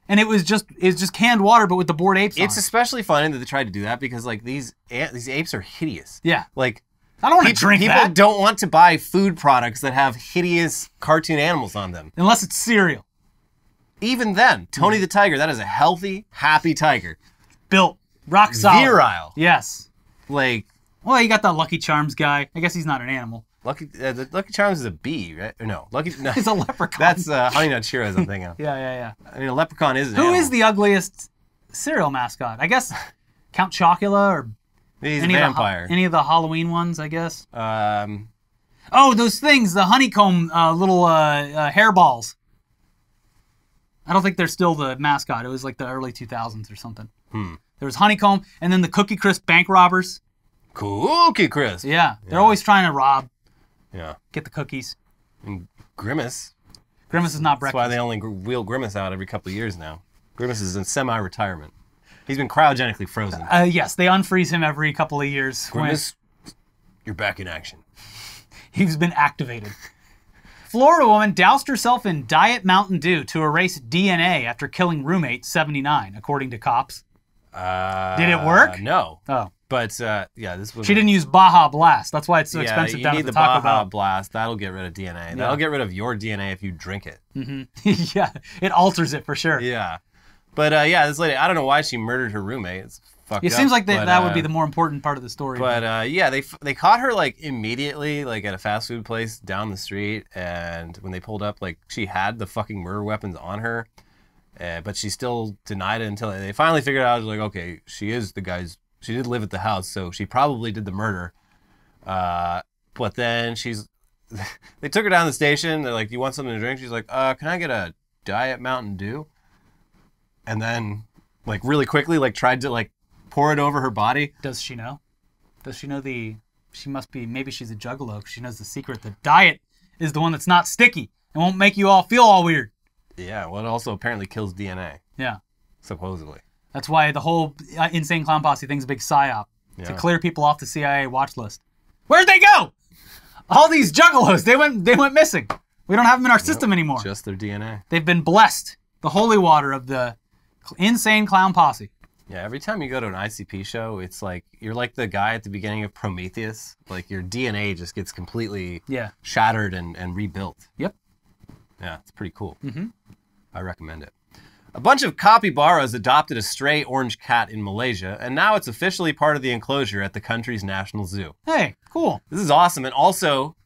and it's just canned water, but with the Bored Apes It's on it. especially funny that they tried to do that because like these apes are hideous. Yeah. Like I don't want to drink people that don't want to buy food products that have hideous cartoon animals on them. unless it's cereal. Even then, Tony the Tiger, that is a healthy, happy tiger. Built rock solid. Virile. Yes. Like Well, you got that Lucky Charms guy. I guess he's not an animal. the Lucky Charms is a bee, right? Or no, no, He's a leprechaun. that's Honey Nut Cheerios I'm thinking of. Yeah. I mean, a leprechaun is an Who animal. is the ugliest cereal mascot? I guess Count Chocula or He's a any vampire. any of the Halloween ones, I guess. Um, Oh, those things, the honeycomb little hairballs. I don't think they're still the mascot. It was like the early 2000s or something. There was honeycomb, and then the Cookie Crisp bank robbers. Cookie Crisp. Yeah, they're always trying to rob, Yeah. get the cookies. And Grimace. Grimace is not That's breakfast. why they only wheel Grimace out every couple of years now. Grimace is in semi-retirement. He's been cryogenically frozen. Yes, they unfreeze him every couple of years. when Grimace, you're back in action. He's been activated. Florida woman doused herself in Diet Mountain Dew to erase DNA after killing roommate 79, according to cops. Did it work? No. Oh. But yeah, this was. She didn't use Baja Blast. That's why it's so expensive you down need at the the Taco Baja Bell. Blast. That'll get rid of DNA. That'll get rid of your DNA if you drink it. Yeah, it alters it for sure. Yeah. But yeah, this lady, I don't know why she murdered her roommate. It's fucked It up, seems like but, that would be the more important part of the story. But yeah, they caught her like immediately, like at a fast food place down the street, and when they pulled up, like she had the fucking murder weapons on her, but she still denied it until they finally figured out, like, okay, she is the guy's. She did live at the house, so she probably did the murder. But then they took her down to the station. They're like, "Do you want something to drink?" She's like, "Can I get a Diet Mountain Dew?" And then, like, really quickly, like, tried to like pour it over her body. Does she know? Does she know she must be, maybe she's a juggalo because she knows the secret. The diet is the one that's not sticky and won't make you all feel all weird. Yeah, well, it also apparently kills DNA, Yeah. supposedly. That's why the whole Insane Clown Posse thing's a big psyop. To Yeah. clear people off the CIA watch list. Where'd they go? All these juggalos, they went missing. We don't have them in our system anymore. Just their DNA. They've been blessed. The holy water of the Insane Clown Posse. Yeah, every time you go to an ICP show, it's like you're like the guy at the beginning of Prometheus. Like your DNA just gets completely shattered and rebuilt. Yep. Yeah, it's pretty cool. Mm-hmm. I recommend it. A bunch of capybaras adopted a stray orange cat in Malaysia, and now it's officially part of the enclosure at the country's national zoo. Hey, cool. This is awesome. And also,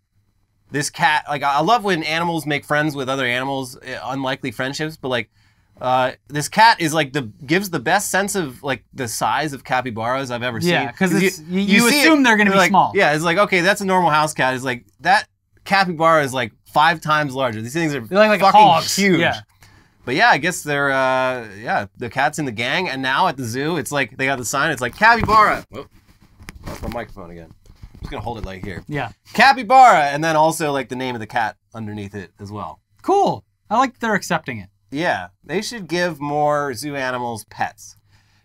this cat, like, I love when animals make friends with other animals, unlikely friendships, but like, this cat is like gives the best sense of like the size of capybaras I've ever seen. Yeah, because you see assume they're going to be like, small. Yeah, it's like, okay, that's a normal house cat. It's like, that capybara is like 5 times larger. These things are like fucking hogs. huge. Yeah. But yeah, I guess they're, the cat's in the gang, and now at the zoo, it's like, they got the sign, it's like, capybara! Whoa, lost my microphone again. I'm just gonna hold it like here. Yeah. Capybara! And then also, like, the name of the cat underneath it as well. Cool. I like they're accepting it. Yeah, they should give more zoo animals pets.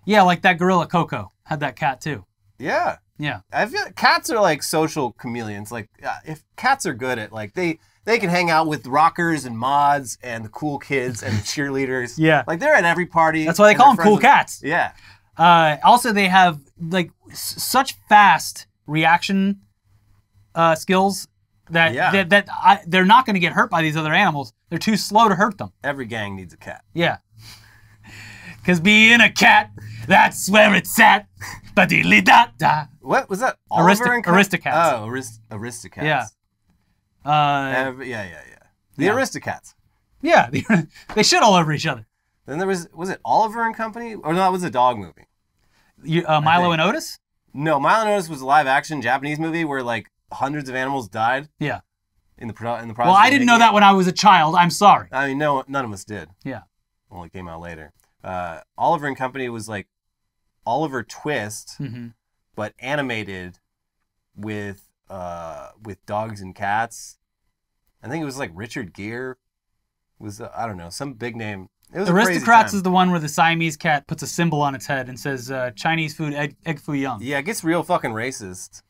Yeah, like that gorilla Coco had that cat too. Yeah. Yeah. I feel cats are like social chameleons. Like, if cats are good at, like, they can hang out with rockers and mods and the cool kids and cheerleaders. Yeah. Like, they're at every party. That's why they and call they're them cool friends with- cats. Yeah. Also, they have like such fast reaction skills that they're not going to get hurt by these other animals. They're too slow to hurt them. Every gang needs a cat. Yeah. Because being a cat, that's where it's at. Ba-dee-lee-da-da. What was that? Oliver and Aristocats. Oh, Aristocats. Yeah. Yeah. The Aristocats. Yeah, they shit all over each other. Then there was it Oliver and Company? Or no, that was a dog movie. Milo and Otis? No, Milo and Otis was a live action Japanese movie where like hundreds of animals died. Yeah. In the process. Well, I didn't know that when I was a child. I'm sorry. I mean, no, none of us did. Yeah. Only came out later. Oliver and Company was like Oliver Twist, but animated with dogs and cats. I think it was like Richard Gere was I don't know, some big name. It was Aristocrats is the one where the Siamese cat puts a symbol on its head and says Chinese food egg foo young. Yeah, it gets real fucking racist.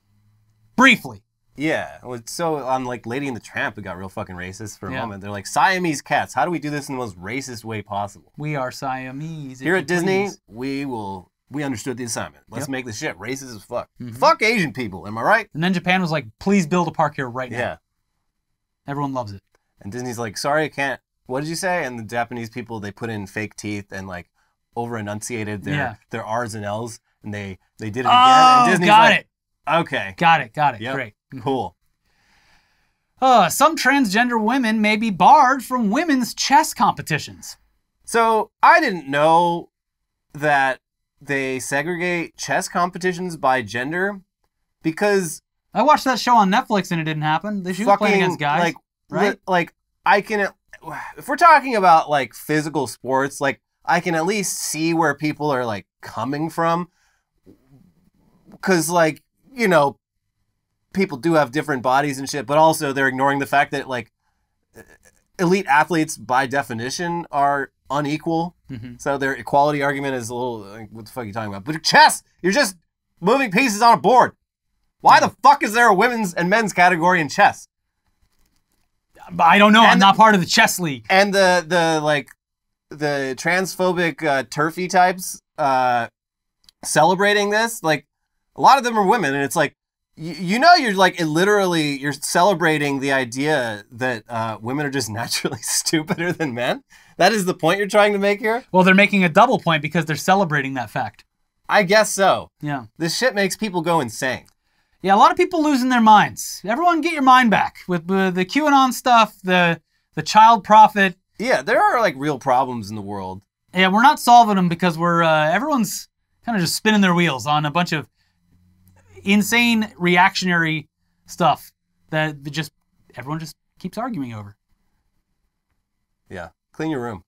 Briefly. Yeah, so on like Lady and the Tramp, it got real fucking racist for a moment. They're like, Siamese cats, how do we do this in the most racist way possible? We are Siamese. Here at Disney, we understood the assignment. Let's make this shit racist as fuck. Fuck Asian people, am I right? And then Japan was like, please build a park here right now. Yeah. Everyone loves it. And Disney's like, sorry, I can't. What did you say? And the Japanese people, they put in fake teeth and like over enunciated their R's and L's, and they did it again. And Disney's got like, it. Okay. Got it. Yep. Great. Cool. Some transgender women may be barred from women's chess competitions. So I didn't know that they segregate chess competitions by gender, because I watched that show on Netflix and it didn't happen. She was playing against guys, right? Like I can, if we're talking about like physical sports, like I can at least see where people are like coming from, because like, you know, people do have different bodies and shit, but also they're ignoring the fact that like elite athletes by definition are unequal. So their equality argument is a little like, what the fuck are you talking about? But chess, you're just moving pieces on a board. Why the fuck is there a women's and men's category in chess? I don't know. I'm not part of the chess league. And the transphobic turfy types celebrating this, like a lot of them are women, and it's like, you know, you're like you're celebrating the idea that women are just naturally stupider than men. That is the point you're trying to make here? Well, they're making a double point because they're celebrating that fact. I guess so. Yeah. This shit makes people go insane. Yeah, a lot of people losing their minds. Everyone get your mind back with the QAnon stuff, the child prophet. Yeah, there are like real problems in the world. Yeah, we're not solving them because we're everyone's kind of just spinning their wheels on a bunch of insane reactionary stuff that everyone just keeps arguing over. Yeah. Clean your room.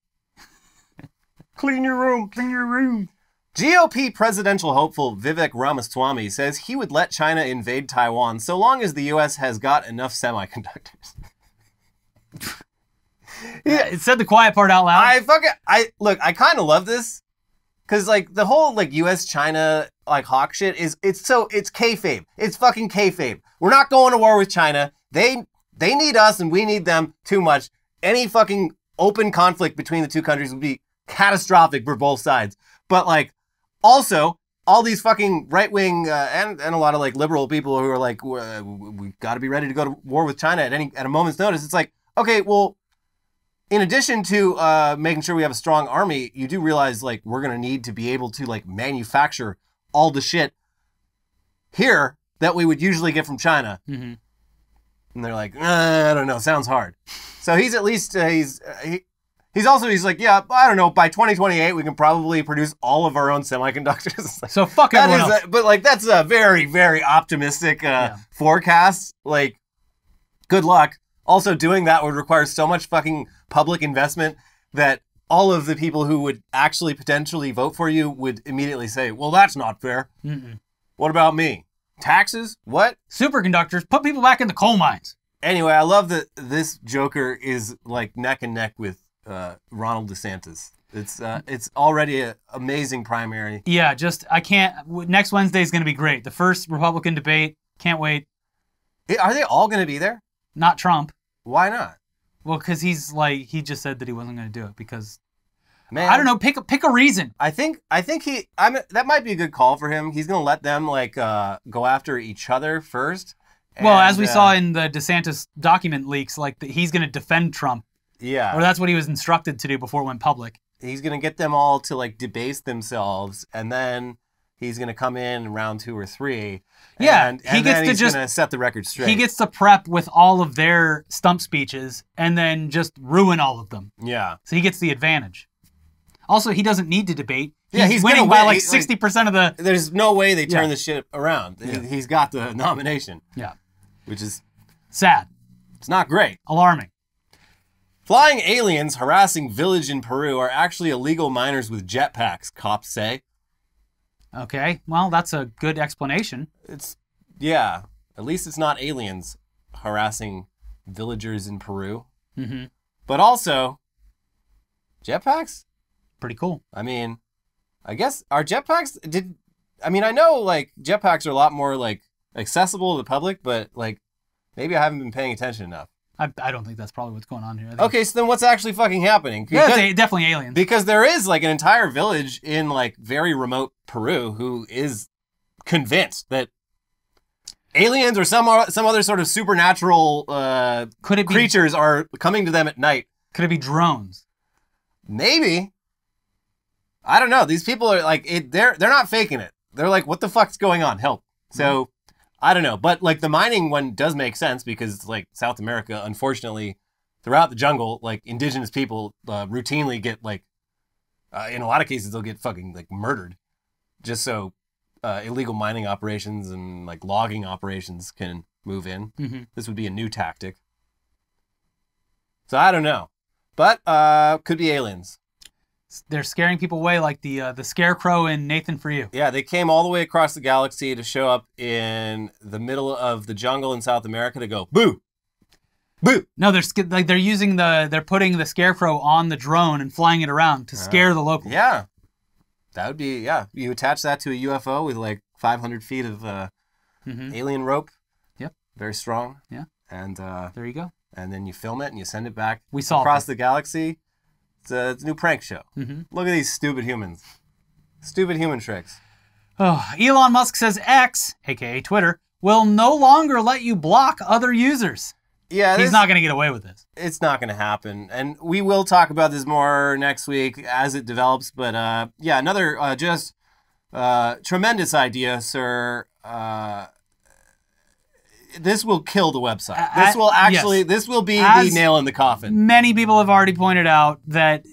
Clean your room. Clean your room. GOP presidential hopeful Vivek Ramaswamy says he would let China invade Taiwan so long as the U.S. has got enough semiconductors. Yeah, it said the quiet part out loud. I kind of love this. Because, like, the whole, like, U.S.-China, like, hawk shit it's kayfabe. It's fucking kayfabe. We're not going to war with China. They need us and we need them too much. Any fucking open conflict between the two countries would be catastrophic for both sides. But, like, also, all these fucking right-wing and a lot of, like, liberal people who are like, we've got to be ready to go to war with China at a moment's notice. It's like, okay, well, in addition to making sure we have a strong army, you do realize, like, we're going to need to be able to, like, manufacture all the shit here that we would usually get from China. Mm-hmm. And they're like, I don't know, sounds hard. So he's at least, he's like, yeah, I don't know, by 2028, we can probably produce all of our own semiconductors. Like, so fuck everyone else. But, like, that's a very, very optimistic forecast. Like, good luck. Also, doing that would require so much fucking public investment that all of the people who would actually potentially vote for you would immediately say, well, that's not fair. Mm-mm. What about me? Taxes? What? Superconductors. Put people back in the coal mines. Anyway, I love that this Joker is like neck and neck with Ronald DeSantis. It's already an amazing primary. Yeah, next Wednesday is going to be great. The first Republican debate. Can't wait. Are they all going to be there? Not Trump. Why not? Well, because he just said that he wasn't going to do it because, man, I don't know, pick a reason. I think that might be a good call for him. He's going to let them like go after each other first. Well, as we saw in the DeSantis document leaks, like he's going to defend Trump. Yeah. Or that's what he was instructed to do before it went public. He's going to get them all to like debase themselves, and then he's going to come in round 2 or 3. Yeah, and he's going to set the record straight. He gets to prep with all of their stump speeches and then just ruin all of them. Yeah. So he gets the advantage. Also, he doesn't need to debate. Yeah, He's he's winning gonna by win. like He's, like, 60% of the... There's no way they turn Yeah. this shit around. Yeah. He's got the nomination, Yeah. which is Sad. it's not great. Alarming. Flying aliens harassing village in Peru are actually illegal miners with jetpacks, cops say. Okay, well, that's a good explanation. Yeah, at least it's not aliens harassing villagers in Peru. Mm-hmm. But also, jetpacks? Pretty cool. I mean, I guess, are jetpacks, I know, like, jetpacks are a lot more, like, accessible to the public, but, like, maybe I haven't been paying attention enough. I don't think that's probably what's going on here. Okay, so then what's actually fucking happening? Yeah, it's definitely aliens. Because there is, like, an entire village in, like, very remote Peru who is convinced that aliens or some other sort of supernatural creatures are coming to them at night. Could it be drones? Maybe. I don't know. These people are, like, they're not faking it. They're like, what the fuck's going on? Help. So... I don't know, but like the mining one does make sense because like South America, unfortunately, throughout the jungle, like indigenous people routinely get like, in a lot of cases, they'll get fucking like murdered just so illegal mining operations and like logging operations can move in. Mm-hmm. This would be a new tactic. So I don't know, but could be aliens. They're scaring people away like the scarecrow in Nathan For You. Yeah, they came all the way across the galaxy to show up in the middle of the jungle in South America to go, boo! Boo! No, they're putting the scarecrow on the drone and flying it around to scare the locals. Yeah. That would be, yeah. You attach that to a UFO with like 500 feet of alien rope. Yep. Very strong. Yeah. And there you go. And then you film it and you send it back across the galaxy. It's a new prank show. Mm-hmm. Look at these stupid humans. Stupid human tricks. Oh, Elon Musk says X, aka Twitter, will no longer let you block other users. Yeah, he's not going to get away with this. It's not going to happen. And we will talk about this more next week as it develops. But yeah, another just tremendous idea, sir. This will kill the website. This will be the nail in the coffin. Many people have already pointed out that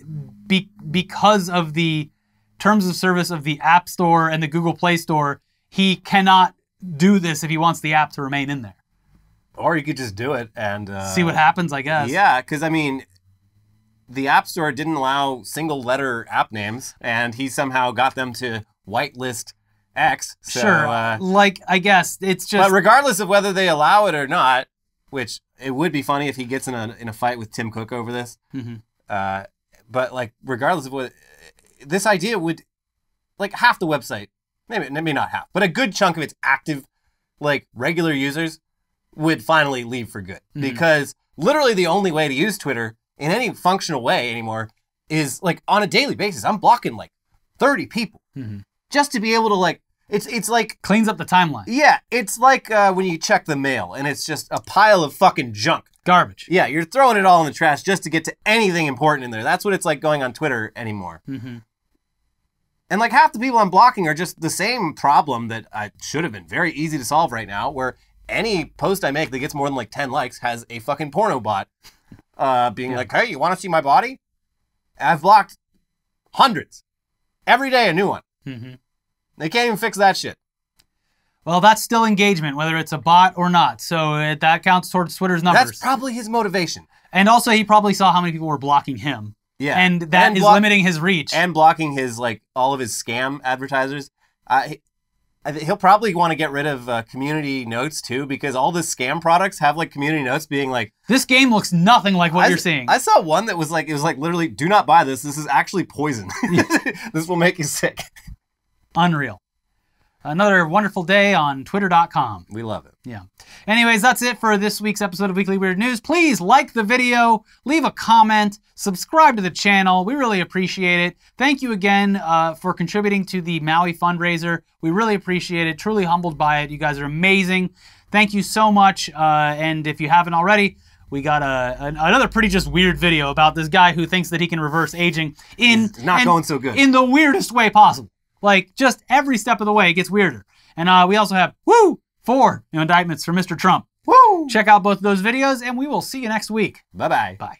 because of the terms of service of the App Store and the Google Play Store, he cannot do this if he wants the app to remain in there. Or you could just do it and... see what happens, I guess. Yeah, because, I mean, the App Store didn't allow single-letter app names, and he somehow got them to whitelist X. So, sure, I guess it's just... But regardless of whether they allow it or not, which it would be funny if he gets in a fight with Tim Cook over this, but, like, regardless of what... This idea would... Like, half the website, maybe not half, but a good chunk of its active, like, regular users would finally leave for good. Because literally the only way to use Twitter in any functional way anymore is, like, on a daily basis. I'm blocking, like, 30 people just to be able to, like, it's like... Cleans up the timeline. Yeah, it's like when you check the mail and it's just a pile of fucking junk. Garbage. Yeah, you're throwing it all in the trash just to get to anything important in there. That's what it's like going on Twitter anymore. And, like, half the people I'm blocking are just the same problem that I should have been very easy to solve right now, where any post I make that gets more than, like, 10 likes has a fucking porno bot being like, hey, you want to see my body? I've blocked hundreds. Every day a new one. They can't even fix that shit. Well, that's still engagement, whether it's a bot or not. So that counts towards Twitter's numbers. That's probably his motivation. And also, he probably saw how many people were blocking him. Yeah. And that is limiting his reach. And blocking his, like, all of his scam advertisers. He'll probably want to get rid of community notes, too, because all the scam products have, like, community notes being like... This game looks nothing like what you're seeing. I saw one that was like, it was like, literally, do not buy this. This is actually poison. This will make you sick. Unreal. Another wonderful day on Twitter.com. We love it. Yeah. Anyways, that's it for this week's episode of Weekly Weird News. Please like the video, leave a comment, subscribe to the channel. We really appreciate it. Thank you again for contributing to the Maui fundraiser. We really appreciate it. Truly humbled by it. You guys are amazing. Thank you so much. And if you haven't already, we got another pretty just weird video about this guy who thinks that he can reverse aging It's not going so good. In the weirdest way possible. Like, just every step of the way, it gets weirder. And we also have, 4 indictments for Mr. Trump. Woo! Check out both of those videos, and we will see you next week. Bye-bye. Bye.